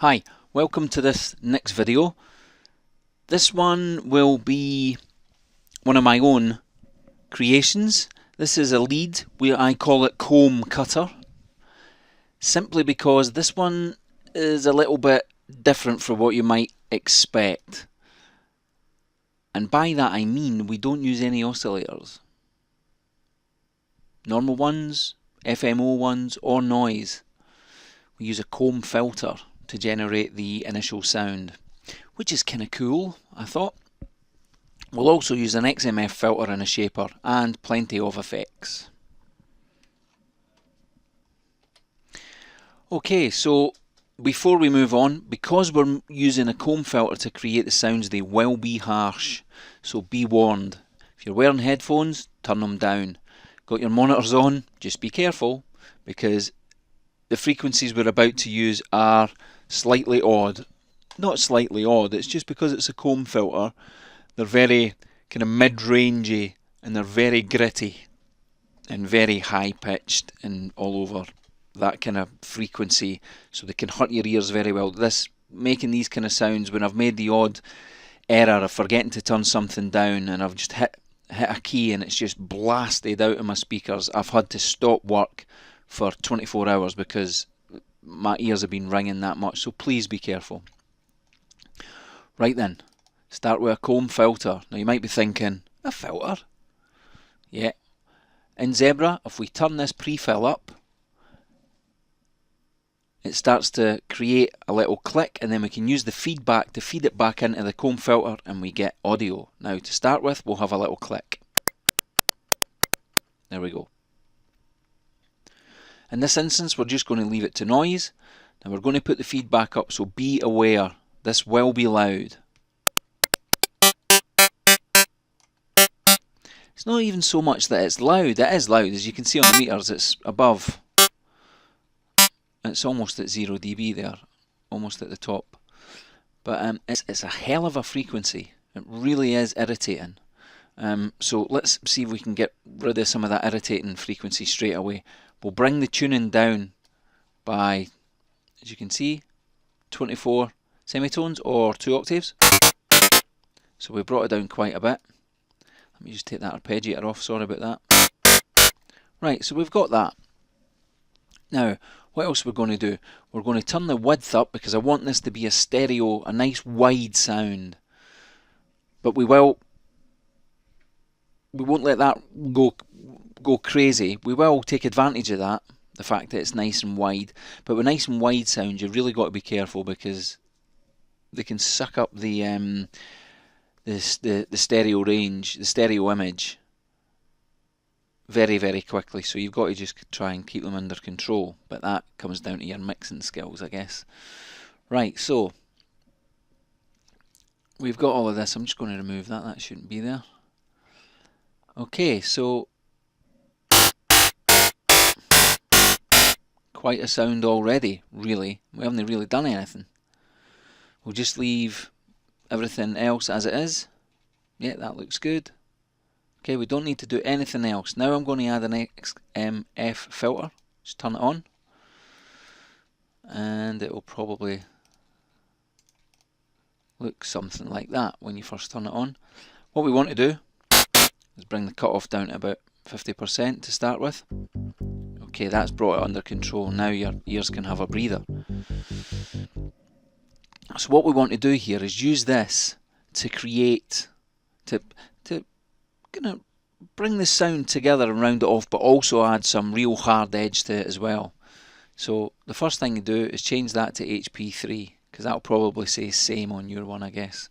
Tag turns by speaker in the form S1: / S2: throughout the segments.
S1: Hi, welcome to this next video. This one will be one of my own creations. This is a lead where I call it comb cutter, simply because this one is a little bit different from what you might expect. And by that I mean we don't use any oscillators. Normal ones, FMO ones, or noise. We use a comb filter to generate the initial sound, which is kind of cool, I thought. We'll also use an XMF filter and a shaper, and plenty of effects. Okay, so before we move on, because we're using a comb filter to create the sounds, they will be harsh, so be warned. If you're wearing headphones, turn them down. Got your monitors on, just be careful, because the frequencies we're about to use are slightly odd. Not slightly odd, it's just because it's a comb filter. They're very kind of mid-rangey, and they're very gritty and very high-pitched and all over that kind of frequency, so they can hurt your ears very well. Making these kind of sounds, when I've made the odd error of forgetting to turn something down and I've just hit a key and it's just blasted out of my speakers, I've had to stop work for 24 hours because my ears have been ringing that much, so please be careful. Right then, start with a comb filter. Now you might be thinking, a filter? Yeah. In Zebra, if we turn this pre-fill up, it starts to create a little click, and then we can use the feedback to feed it back into the comb filter and we get audio. Now to start with, we'll have a little click. There we go. In this instance, we're just going to leave it to noise. Now we're going to put the feedback up, so be aware, this will be loud. It's not even so much that it's loud, it is loud. As you can see on the meters, it's above. It's almost at 0 dB there, almost at the top. But it's a hell of a frequency. It really is irritating. So let's see if we can get rid of some of that irritating frequency straight away. We'll bring the tuning down by, as you can see, 24 semitones or 2 octaves. So we brought it down quite a bit. Let me just take that arpeggiator off, sorry about that. Right, so we've got that. Now, what else we're going to do? We're going to turn the width up because I want this to be a stereo, a nice wide sound. But we won't let that go crazy. We will take advantage of that, the fact that it's nice and wide. But with nice and wide sounds, you've really got to be careful because they can suck up the stereo range, the stereo image, very, very quickly. So you've got to just try and keep them under control. But that comes down to your mixing skills, I guess. Right, so we've got all of this. I'm just going to remove that. That shouldn't be there. Okay, so quite a sound already, really. We haven't really done anything. We'll just leave everything else as it is. Yeah, that looks good. Okay, we don't need to do anything else. Now I'm going to add an XMF filter. Just turn it on. And it will probably look something like that when you first turn it on. What we want to do is bring the cutoff down to about 50% to start with. Okay, that's brought it under control. Now your ears can have a breather. So what we want to do here is use this to create, to kind of bring the sound together and round it off, but also add some real hard edge to it as well. So the first thing you do is change that to HP3, because that'll probably say same on your one, I guess.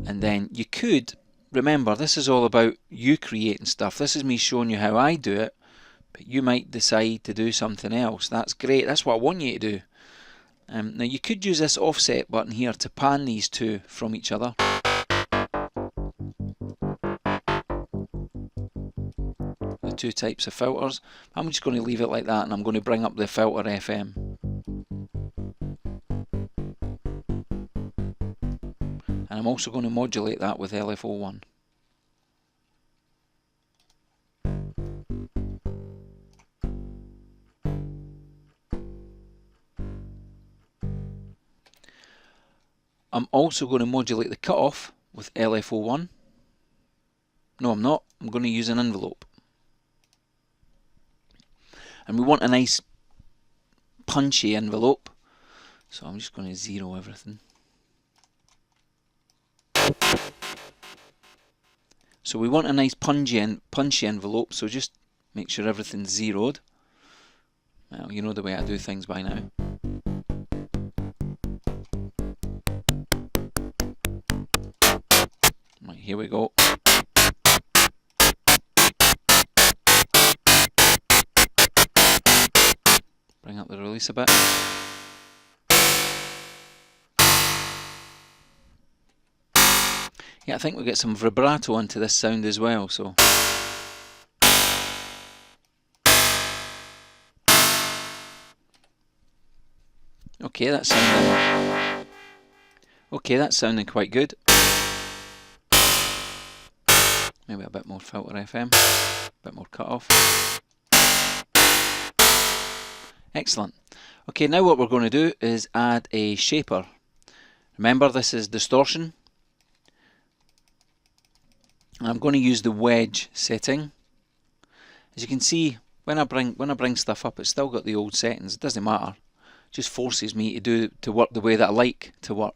S1: And then you could, remember, this is all about you creating stuff. This is me showing you how I do it, but you might decide to do something else. That's great, that's what I want you to do. Now you could use this offset button here to pan these two from each other. The two types of filters. I'm just going to leave it like that, and I'm going to bring up the filter FM. And I'm also going to modulate that with LFO1. I'm also going to modulate the cutoff with LFO1. No, I'm not. I'm going to use an envelope. And we want a nice punchy envelope. So I'm just going to zero everything. So we want a nice punchy envelope, so just make sure everything's zeroed. Well, you know the way I do things by now. Right, here we go. Bring up the release a bit. Yeah, I think we'll get some vibrato into this sound as well, so. Okay, that's sounding quite good. Maybe a bit more filter FM, a bit more cutoff. Excellent. Okay, now what we're going to do is add a shaper. Remember, this is distortion. And I'm going to use the wedge setting. As you can see, when I bring stuff up, it's still got the old settings. It doesn't matter. It just forces me to work the way that I like to work.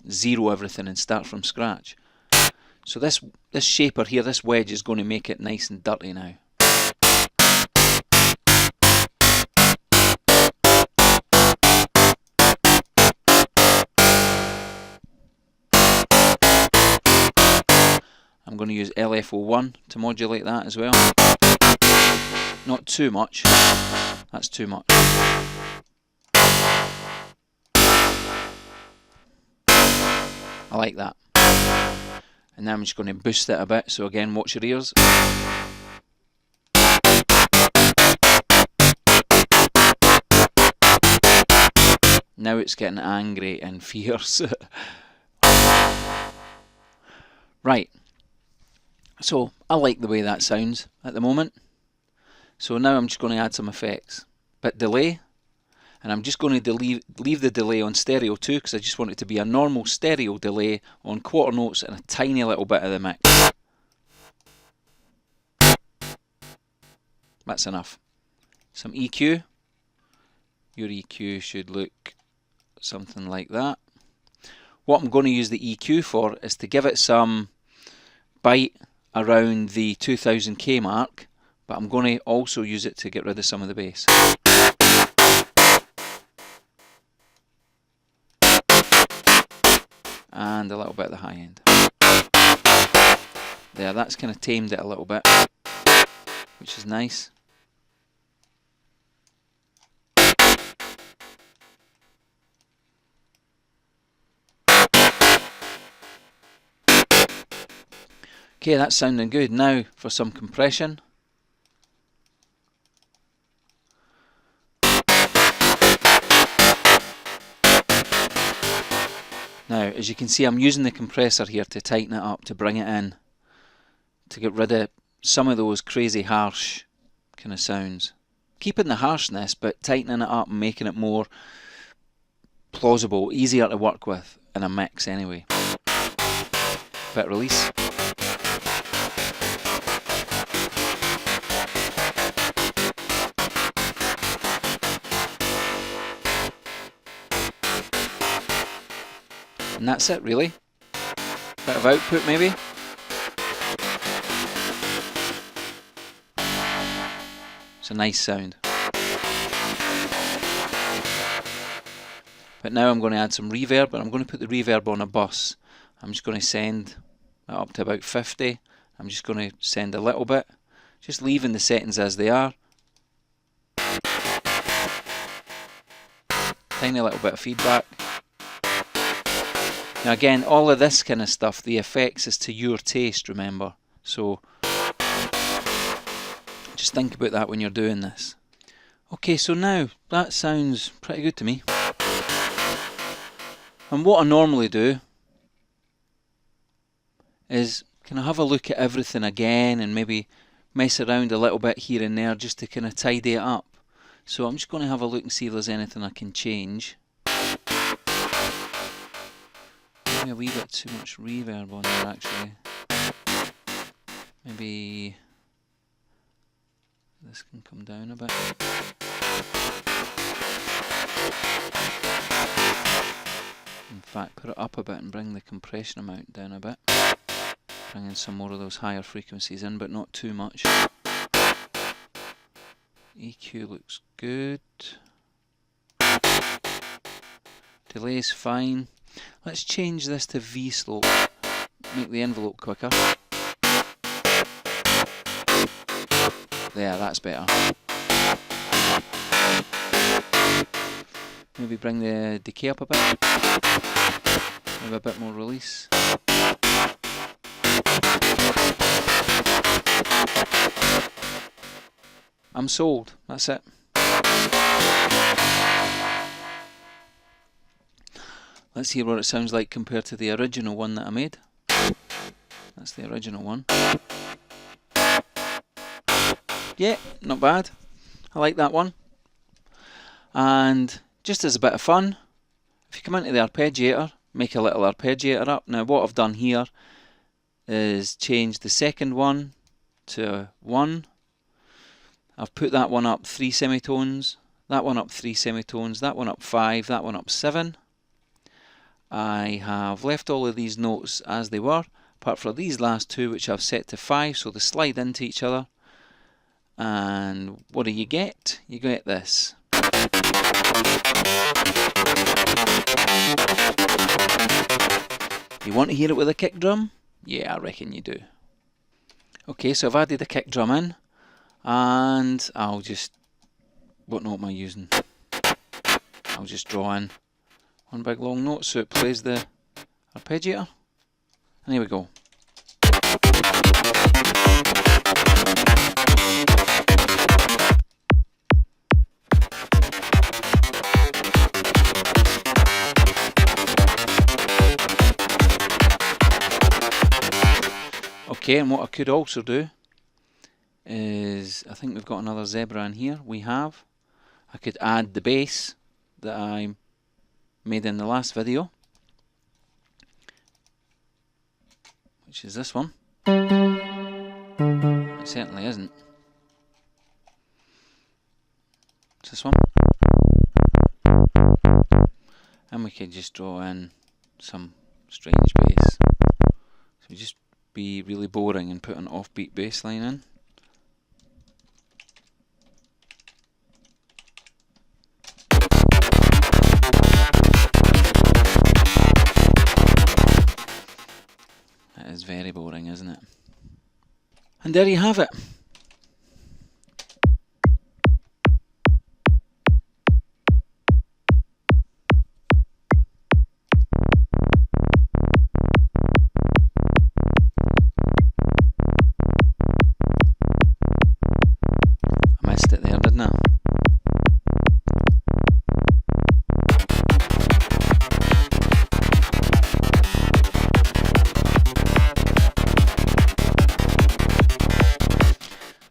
S1: Zero everything and start from scratch. So this shaper here, this wedge, is going to make it nice and dirty now. I'm going to use LFO1 to modulate that as well. Not too much. That's too much. I like that. And now I'm just going to boost it a bit. So again, watch your ears. Now it's getting angry and fierce. Right. So I like the way that sounds at the moment. So now I'm just going to add some effects. Bit delay. And I'm just going to leave the delay on stereo too, because I just want it to be a normal stereo delay on quarter notes and a tiny little bit of the mix. That's enough. Some EQ. Your EQ should look something like that. What I'm going to use the EQ for is to give it some bite around the 2000k mark, but I'm going to also use it to get rid of some of the bass. And a little bit of the high end. There, that's kind of tamed it a little bit, which is nice. Okay, that's sounding good. Now for some compression. Now, as you can see, I'm using the compressor here to tighten it up, to bring it in, to get rid of some of those crazy harsh kind of sounds. Keeping the harshness, but tightening it up and making it more plausible, easier to work with in a mix anyway. Bit release. And that's it, really. Bit of output maybe. It's a nice sound. But now I'm going to add some reverb, and I'm going to put the reverb on a bus. I'm just going to send it up to about 50. I'm just going to send a little bit, just leaving the settings as they are. Tiny little bit of feedback. Now again, all of this kind of stuff, the effects is to your taste, remember. So just think about that when you're doing this. Okay, so now that sounds pretty good to me. And what I normally do is kind of have a look at everything again and maybe mess around a little bit here and there just to kind of tidy it up. So I'm just going to have a look and see if there's anything I can change. maybe a wee bit too much reverb on there actually. Maybe this can come down a bit. In fact, put it up a bit and bring the compression amount down a bit. Bring in some more of those higher frequencies in, but not too much. EQ looks good. Delay is fine. Let's change this to V slope. Make the envelope quicker. There, that's better. Maybe bring the decay up a bit. Have a bit more release. I'm sold. That's it. Let's hear what it sounds like compared to the original one that I made. That's the original one. Yeah, not bad. I like that one. And just as a bit of fun, if you come into the arpeggiator, make a little arpeggiator up. Now what I've done here is change the second one to 1. I've put that one up 3 semitones, that one up 3 semitones, that one up 5, that one up 7. I have left all of these notes as they were, apart from these last two which I've set to 5, so they slide into each other. And what do you get? You get this. You want to hear it with a kick drum? Yeah, I reckon you do. Okay, so I've added a kick drum in, and I'll just, what note am I using? I'll just draw in one big long note so it plays the arpeggiator. And here we go. Okay, and what I could also do is, I think we've got another zebra in here. We have. I could add the bass that I made in the last video, which is this one. It certainly isn't. It's this one. And we could just draw in some strange bass. So we just be really boring and put an offbeat bass line in. That is very boring, isn't it? And there you have it.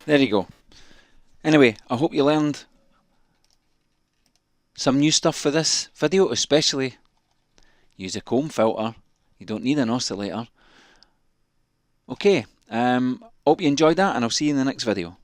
S1: There you go. Anyway, I hope you learned some new stuff for this video, especially use a comb filter. You don't need an oscillator. Okay, hope you enjoyed that, and I'll see you in the next video.